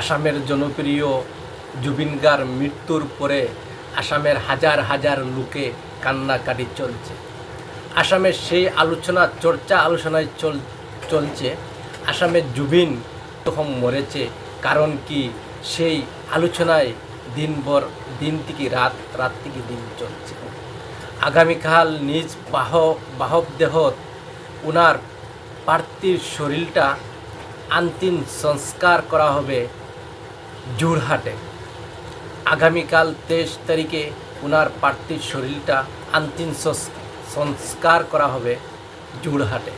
আসামের জনপ্রিয় জুবিন গার্গ মৃত্যুর পরে আসামের হাজার হাজার লোকে কান্নাকাটি চলছে। আসামের সেই আলোচনায় চলছে আসামের জুবিন তখন মরেছে, কারণ কি সেই আলোচনায় দিন থেকে রাত থেকে দিন চলছে। আগামীকাল নিজ বাহবদেহত ওনার পার্থিব শরীরটা অন্তিম সংস্কার করা হবে যোরহাটে। আগামীকাল 23 তারিখে ওনার পার্থিব শরীরটা অন্তিম সংস্কার করা হবে যোরহাটে।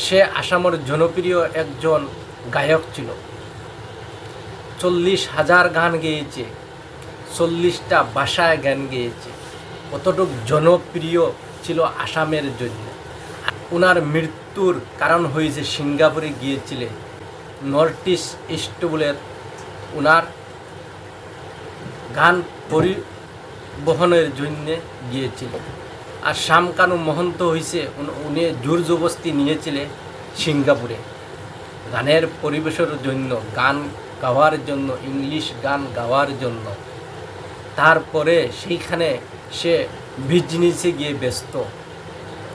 সে আসামের জনপ্রিয় একজন গায়ক ছিল। 40,000 গান গেয়েছে, 40টা ভাষায় গান গেয়েছে। কতটুক জনপ্রিয় ছিল আসামের জন্য। ওনার মৃত্যুর কারণ হয়েছে সিঙ্গাপুরে গিয়েছিলেন নর্থ ইস্ট ফেস্টিভ্যালের ওনার গান পরিবহনের জন্য গিয়েছিলেন। আর শ্যামকানু মহন্ত হয়েছে উনি জোর জবস্তি নিয়েছিলেন সিঙ্গাপুরে গানের পরিবেশের জন্য, গান গাওয়ার জন্য, ইংলিশ গান গাওয়ার জন্য। তারপরে সেইখানে সে বিজনেসে গিয়ে ব্যস্ত,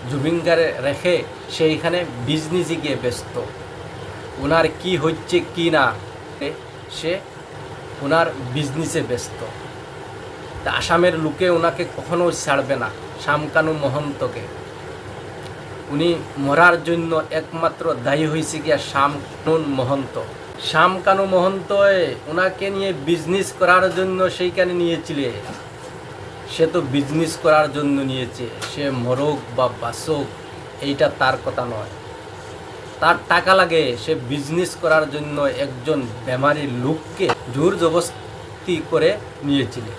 জুবিন গার্গ রেখে সেইখানে বিজনেসে গিয়ে ব্যস্ত। ওনার কি হচ্ছে কি না সে ওনার বিজনেসে ব্যস্ত। তা আসামের লোকে ওনাকে কখনো ছাড়বে না, শ্যামকানু মহন্তকে। উনি মরার জন্য একমাত্র দায়ী হয়েছে গিয়া শ্যামকানু মহন্ত ওনাকে নিয়ে বিজনেস করার জন্য সেইখানে নিয়েছিলেন। সে তো বিজনেস করার জন্য নিয়েছে, সে মরক বা বাসক এইটা তার কথা নয়। তার টাকা লাগে, সে বিজনেস করার জন্য একজন বেমারি লোককে জোর জবস্তি করে নিয়েছিলেন।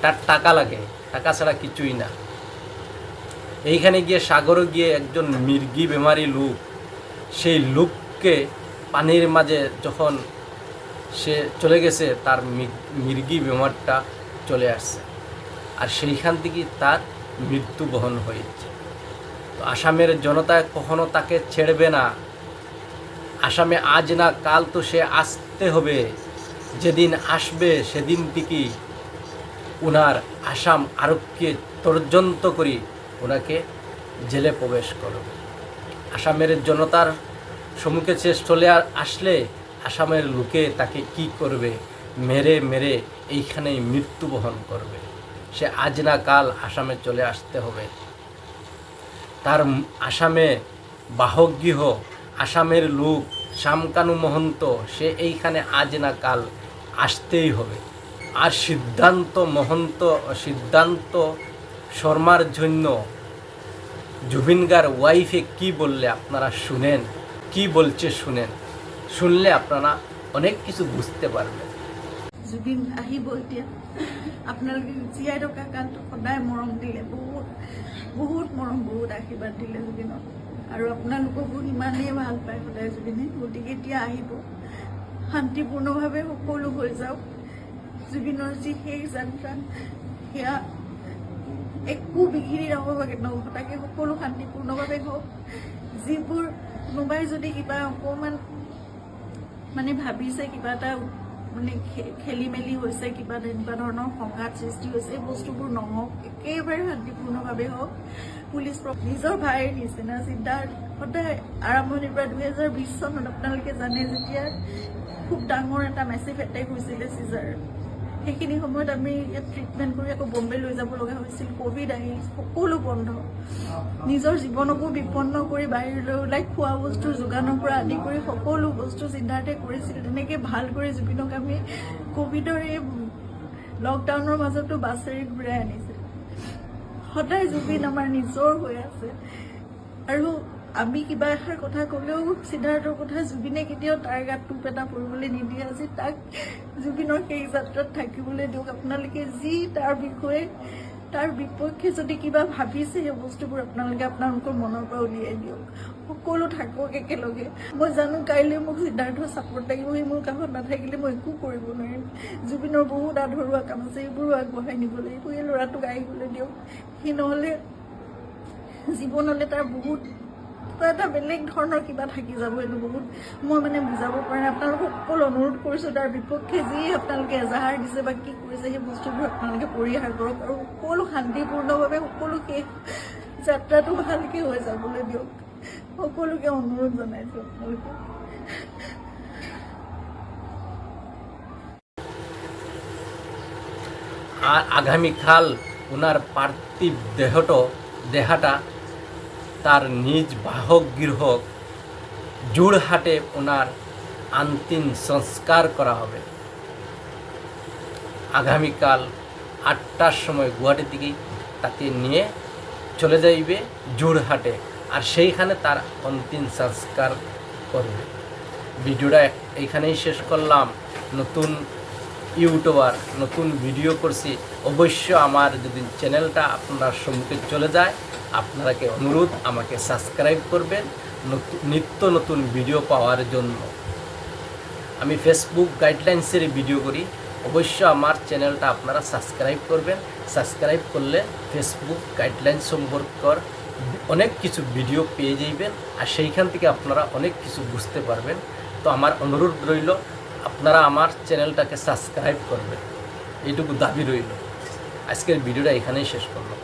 তার টাকা লাগে, টাকা ছাড়া কিছুই না। এইখানে গিয়ে সাগরে গিয়ে একজন মির্গি বেমারি লোক, সেই লোককে পানির মাঝে যখন সে চলে গেছে, তার মির্গি বেমারটা চলে আসছে, আর সেইখান থেকে তার মৃত্যু বহন হয়েছে। তো আসামের জনতা কখনো তাকে ছেড়বে না। আসামে আজ না কাল তো সে আসতে হবে। যেদিন আসবে সেদিন থেকে ওনার আসাম আরক্ষী তদন্ত করি ওনাকে জেলে প্রবেশ করবে। আসামের জনতার সম্মুখে সে চলে আসলে আসামের লোকে তাকে কি করবে? মেরে মেরে এইখানেই মৃত্যুবহন করবে। সে আজ না কাল আসামে চলে আসতে হবে। তার আসামে বাসগৃহ, আসামের লোক শ্যামকানু মহন্ত, সে এইখানে আজ না কাল আসতেই হবে। আর সিদ্ধান্ত শর্মার জন্য জুবিন গার্গ ওয়াইফে কি বললে আপনারা শুনেন, কি বলছে শুনেন, শুনলে আপনারা অনেক কিছু বুঝতে পারবেন। জুবিন আহিব এতিয়া, আপোনালোকে জীয়াই থকা কালটো সদায় মৰম দিলে, বহুত মৰম, বহুত আশীৰ্বাদ দিলে জুবিনক। আৰু আপোনালোককো ইমানেই ভাল পায় সদায় জুবিনে। গতিকে এতিয়া আহিব, শান্তিপূৰ্ণভাৱে সকলো হৈ যাওক। জুবিনৰ যি শেষ যাত্ৰা, সেয়া একো বিঘিনি নঘটাকে সকলো শান্তিপূৰ্ণভাৱে হওক। যিবোৰ কোনোবাই যদি কিবা অকণমান ভাবিছে, কিবা এটা খেলি মেলি হৈছে, কিবা তেনেকুৱা ধৰণৰ সংঘাত সৃষ্টি হৈছে, এই বস্তুবোৰ নহওক, একেবাৰে শান্তিপূৰ্ণভাৱে হওক। পুলিচ নিজৰ ভাইৰ নিচিনা চিন্তাৰ সদায় আৰম্ভণিৰ পৰা 2020 চনত আপোনালোকে জানে, যেতিয়া খুব ডাঙৰ এটা মেচিভ এটেক হৈছিলে চিজাৰ, সেইখিনি সময়ত আমি ইয়াত ট্ৰিটমেণ্ট কৰি আকৌ বম্বে লৈ যাব লগা হৈছিল। ক'ভিড আহি সকলো বন্ধ, নিজৰ জীৱনকো বিপন্ন কৰি বাহিৰলৈ ওলাই খোৱা বস্তুৰ যোগানৰ পৰা আদি কৰি সকলো বস্তু চিন্তাতে কৰিছিল। তেনেকৈ ভাল কৰি জুবিনক আমি ক'ভিডৰ এই লকডাউনৰ মাজতো বাছেৰে ঘূৰাই আনিছে। সদায় জুবিন আমাৰ নিজৰ হৈ আছে। আৰু আমি কিবা এষাৰ কথা ক'লেও সিদ্ধাৰ্থৰ কথা জুবিনে কেতিয়াও তাৰ গাত টোপ এটা পৰিবলৈ নিদিয়ে। আজি তাক জুবিনৰ সেই যাত্ৰাত থাকিবলৈ দিয়ক। আপোনালোকে যি তাৰ বিষয়ে, তাৰ বিপক্ষে যদি কিবা ভাবিছে, সেই বস্তুবোৰ আপোনালোকে আপোনালোকৰ মনৰ পৰা উলিয়াই দিয়ক। সকলো থাকক একেলগে। মই জানো কাইলৈ মোক সিদ্ধাৰ্থৰ ছাপোৰ্ট লাগিব, সি মোৰ কাষত নাথাকিলে মই একো কৰিব নোৱাৰিম। জুবিনৰ বহুত আধৰুৱা কাম আছে, এইবোৰো আগবঢ়াই নিব লাগিব। এই ল'ৰাটোক আহিবলৈ দিয়ক। সি নহ'লে জীৱনলৈ তাৰ বহুত তো এটা বেলেগ ধৰণৰ কিবা থাকি যাব। এইটো বহুত মই মানে বুজাব পৰা নাই। আপোনালোকক সকলো অনুৰোধ কৰিছোঁ, তাৰ বিপক্ষে যি আপোনালোকে এজাহাৰ দিছে বা কি কৰিছে সেই বস্তুবোৰ আপোনালোকে পৰিহাৰ কৰক আৰু সকলো শান্তিপূৰ্ণভাৱে সকলো শেষ যাত্ৰাটো ভালকৈ হৈ যাবলৈ দিয়ক। সকলোকে অনুৰোধ জনাইছোঁ আপোনালোকে। আর আগামীকাল ওনার পার্থিব দেহাটা তার নিজ বাসগৃহ জোড়হাটে ওনার অন্তিম সংস্কার করা হবে। আগামীকাল 8টার সময় গুয়াহাটি থেকে তাকে নিয়ে চলে যাইবে জোড়হাটে, আর সেইখানে তার অন্তিম সংস্কার করবে। ভিডিওটা এইখানেই শেষ করলাম। নতুন ইউটিউবার, নতুন ভিডিও করছি, অবশ্য আমার যদি চ্যানেলটা আপনার সম্মুখে চলে যায়, আপনারাকে অনুরোধ আমাকে সাবস্ক্রাইব করবেন নিত্য নতুন ভিডিও পাওয়ার জন্য। আমি ফেসবুক গাইডলাইন্সের ভিডিও করি, অবশ্য আমার চ্যানেলটা আপনারা সাবস্ক্রাইব করবেন। সাবস্ক্রাইব করলে ফেসবুক গাইডলাইন সম্পর্কর অনেক কিছু ভিডিও পেয়ে যাইবেন, আর সেইখান থেকে আপনারা অনেক কিছু বুঝতে পারবেন। তো আমার অনুরোধ রইল, আপনারা আমার চ্যানেলটাকে সাবস্ক্রাইব করবেন, এইটুকু দাবি রইল। আজকের ভিডিওটা এখানেই শেষ করলাম।